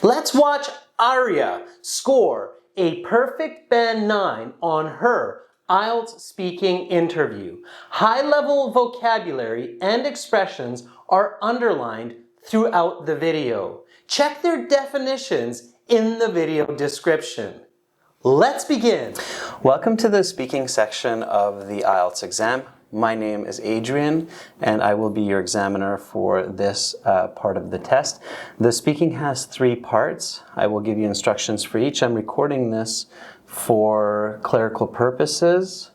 Let's watch Arya score a perfect band 9 on her IELTS speaking interview. High-level vocabulary and expressions are underlined throughout the video. Check their definitions in the video description. Let's begin. Welcome to the speaking section of the IELTS exam. My name is Adrian, and I will be your examiner for this part of the test. The speaking has 3 parts. I will give you instructions for each. I'm recording this for clerical purposes.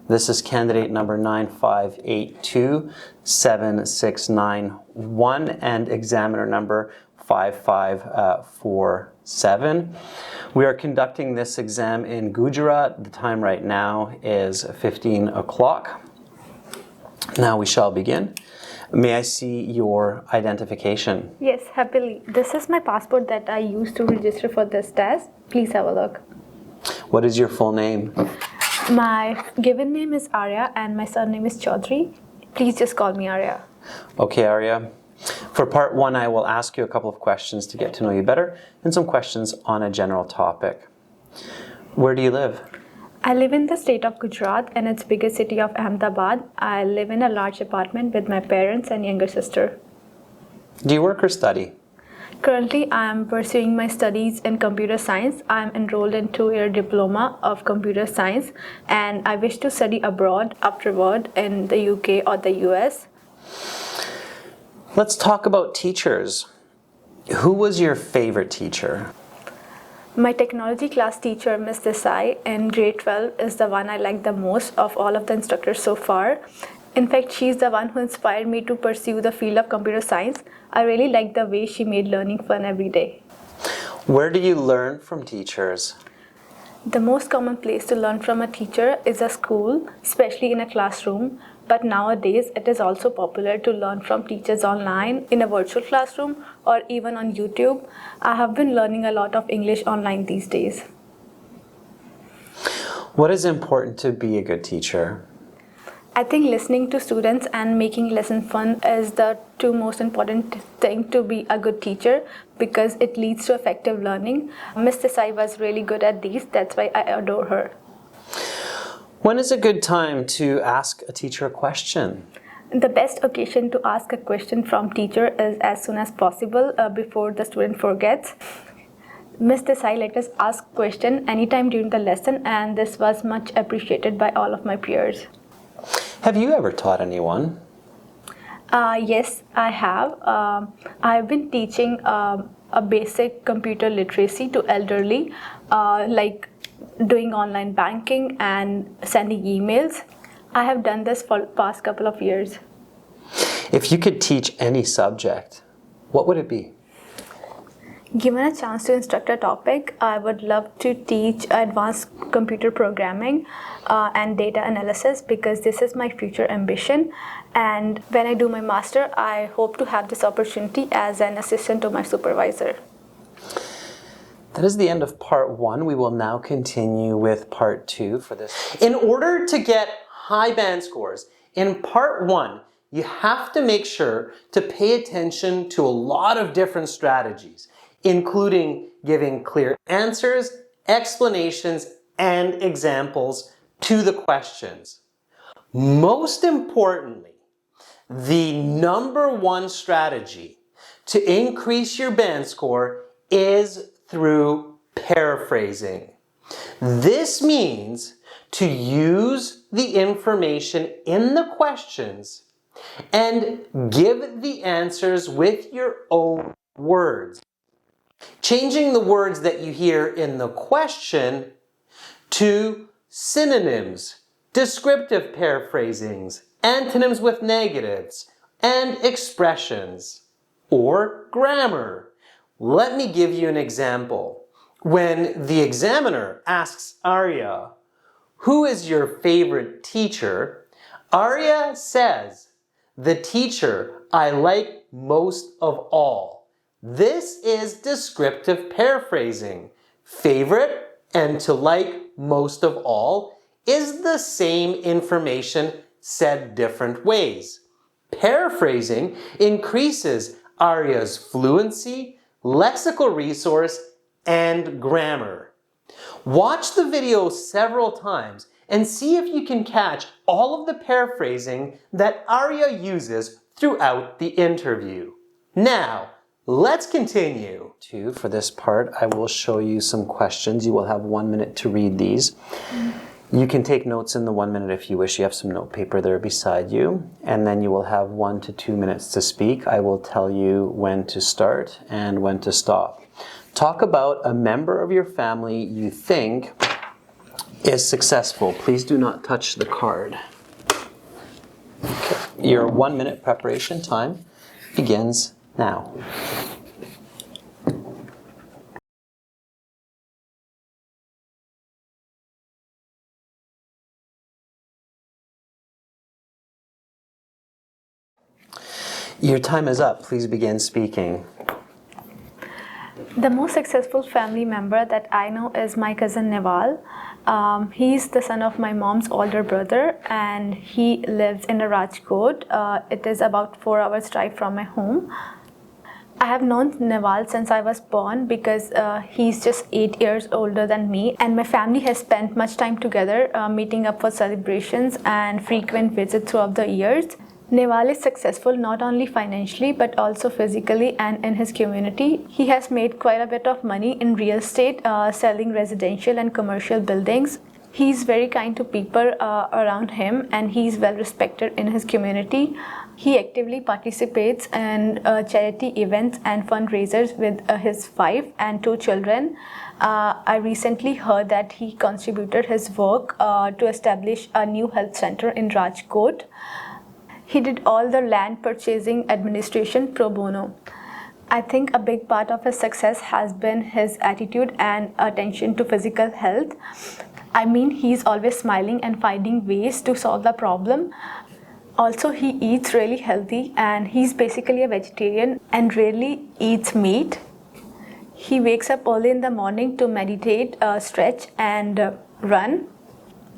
This is candidate number 9582769 and examiner number 5547. We are conducting this exam in Gujarat. The time right now is 15 o'clock. Now we shall begin. May I see your identification? Yes, happily. This is my passport that I used to register for this test. Please have a look. What is your full name? My given name is Arya and my surname is Chaudhary. Please just call me Arya. Okay, Arya. For part 1, I will ask you a couple of questions to get to know you better and some questions on a general topic. Where do you live? I live in the state of Gujarat and its biggest city of Ahmedabad. I live in a large apartment with my parents and younger sister. Do you work or study? Currently, I am pursuing my studies in computer science. I am enrolled in 2-year diploma of computer science and I wish to study abroad afterward in the UK or the US. Let's talk about teachers. Who was your favorite teacher? My technology class teacher, Miss Desai, in grade 12 is the one I like the most of all of the instructors so far. In fact, she's the one who inspired me to pursue the field of computer science. I really like the way she made learning fun every day. Where do you learn from teachers? The most common place to learn from a teacher is a school, especially in a classroom. But nowadays, it is also popular to learn from teachers online, in a virtual classroom, or even on YouTube. I have been learning a lot of English online these days. What is important to be a good teacher? I think listening to students and making lesson fun is the 2 most important thing to be a good teacher because it leads to effective learning. Miss Desai was really good at these, that's why I adore her. When is a good time to ask a teacher a question? The best occasion to ask a question from teacher is as soon as possible before the student forgets. Miss Desai let us ask question anytime during the lesson and this was much appreciated by all of my peers. Have you ever taught anyone? Yes, I have. I have been teaching a basic computer literacy to elderly, like doing online banking and sending emails. I have done this for the past couple of years. If you could teach any subject, what would it be? Given a chance to instruct a topic, I would love to teach advanced computer programming and data analysis because this is my future ambition. And when I do my master, I hope to have this opportunity as an assistant to my supervisor. That is the end of part 1. We will now continue with part 2 for this. In order to get high band scores, in part 1, you have to make sure to pay attention to a lot of different strategies, including giving clear answers, explanations, and examples to the questions. Most importantly, the number 1 strategy to increase your band score is through paraphrasing. This means to use the information in the questions and give the answers with your own words. Changing the words that you hear in the question to synonyms, descriptive paraphrasings, antonyms with negatives, and expressions, or grammar. Let me give you an example. When the examiner asks Arya, "Who is your favorite teacher?" Arya says, "The teacher I like most of all." This is descriptive paraphrasing. Favorite and to like most of all is the same information said different ways. Paraphrasing increases Arya's fluency, lexical resource, and grammar. Watch the video several times and see if you can catch all of the paraphrasing that Arya uses throughout the interview. Now, let's continue. For this part, I will show you some questions. You will have 1 minute to read these. You can take notes in the 1 minute if you wish. You have some note paper there beside you. And then you will have 1 to 2 minutes to speak. I will tell you when to start and when to stop. Talk about a member of your family you think is successful. Please do not touch the card. Okay. Your 1 minute preparation time begins now. Your time is up. Please begin speaking. The most successful family member that I know is my cousin Neval. He's the son of my mom's older brother and he lives in Rajkot. It is about 4 hours drive from my home. I have known Neval since I was born because he's just 8 years older than me, and my family has spent much time together meeting up for celebrations and frequent visits throughout the years. Neval is successful not only financially but also physically and in his community. He has made quite a bit of money in real estate, selling residential and commercial buildings. He's very kind to people around him and he's well respected in his community. He actively participates in charity events and fundraisers with his wife and 2 children. I recently heard that he contributed his work to establish a new health center in Rajkot. He did all the land purchasing administration pro bono. I think a big part of his success has been his attitude and attention to physical health. I mean, he's always smiling and finding ways to solve the problem. Also, he eats really healthy and he's basically a vegetarian and rarely eats meat. He wakes up early in the morning to meditate, stretch and run.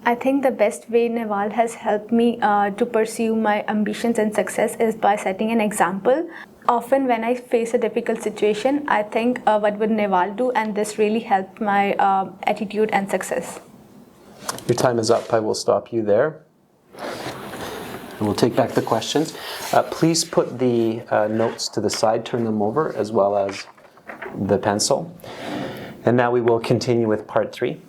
I think the best way Neval has helped me to pursue my ambitions and success is by setting an example. Often when I face a difficult situation, I think what would Neval do, and this really helped my attitude and success. Your time is up. I will stop you there. And we'll take back the questions. Please put the notes to the side, turn them over, as well as the pencil. And now we will continue with part 3.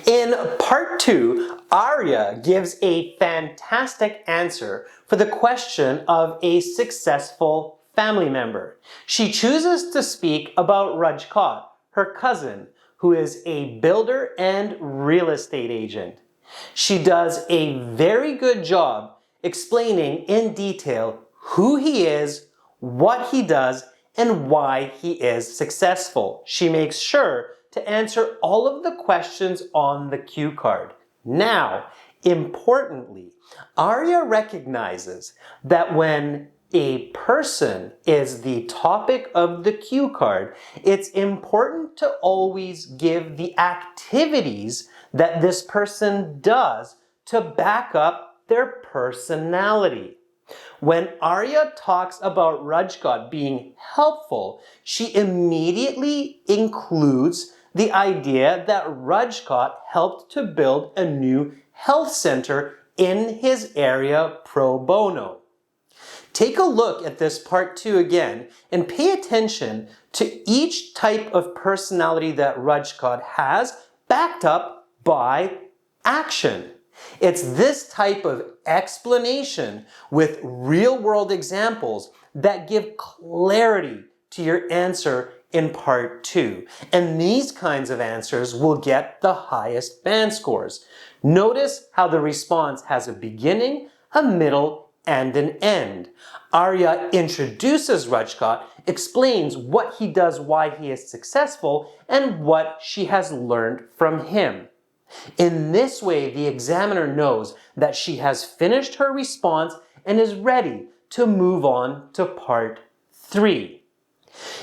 In part 2, Arya gives a fantastic answer for the question of a successful family member. She chooses to speak about Rajkot, her cousin, who is a builder and real estate agent. She does a very good job explaining in detail who he is, what he does, and why he is successful. She makes sure to answer all of the questions on the cue card. Now, importantly, Arya recognizes that when a person is the topic of the cue card, it's important to always give the activities that this person does to back up their personality. When Arya talks about Rajkot being helpful, she immediately includes the idea that Rajkot helped to build a new health center in his area pro bono. Take a look at this part 2 again and pay attention to each type of personality that Rajkot has backed up by action. It's this type of explanation with real-world examples that give clarity to your answer in part 2. And these kinds of answers will get the highest band scores. Notice how the response has a beginning, a middle, and an end. Arya introduces Rajkot, explains what he does, why he is successful, and what she has learned from him. In this way, the examiner knows that she has finished her response and is ready to move on to part 3.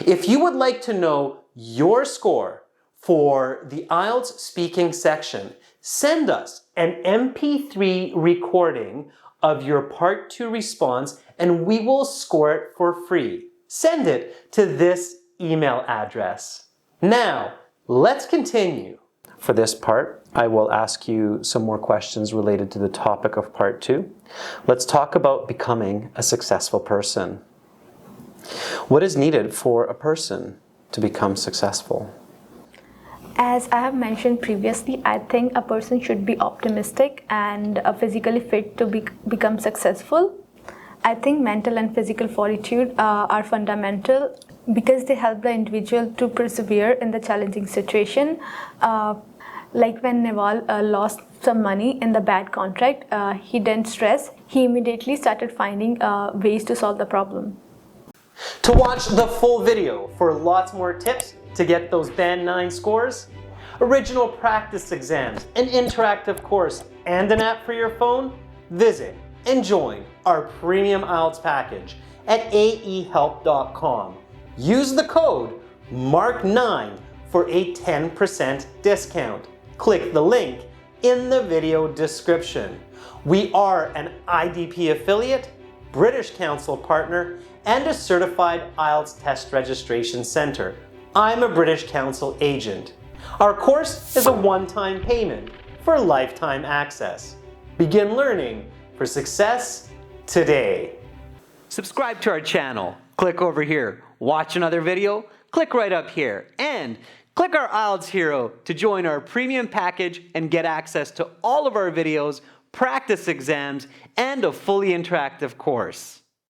If you would like to know your score for the IELTS speaking section, send us an MP3 recording of your part 2 response and we will score it for free. Send it to this email address. Now, let's continue. For this part, I will ask you some more questions related to the topic of part 2. Let's talk about becoming a successful person. What is needed for a person to become successful? As I have mentioned previously, I think a person should be optimistic and physically fit to become successful. I think mental and physical fortitude are fundamental because they help the individual to persevere in the challenging situation. Like when Naval lost some money in the bad contract, he didn't stress. He immediately started finding ways to solve the problem. To watch the full video for lots more tips to get those Band 9 scores, original practice exams, an interactive course, and an app for your phone, visit and join our premium IELTS package at aehelp.com. Use the code MARK9 for a 10% discount. Click the link in the video description. We are an IDP affiliate, British Council partner, and a certified IELTS test registration center. I'm a British Council agent. Our course is a one-time payment for lifetime access. Begin learning for success today. Subscribe to our channel. Click over here. Watch another video. Click right up here. And click our IELTS Hero to join our premium package and get access to all of our videos, practice exams, and a fully interactive course.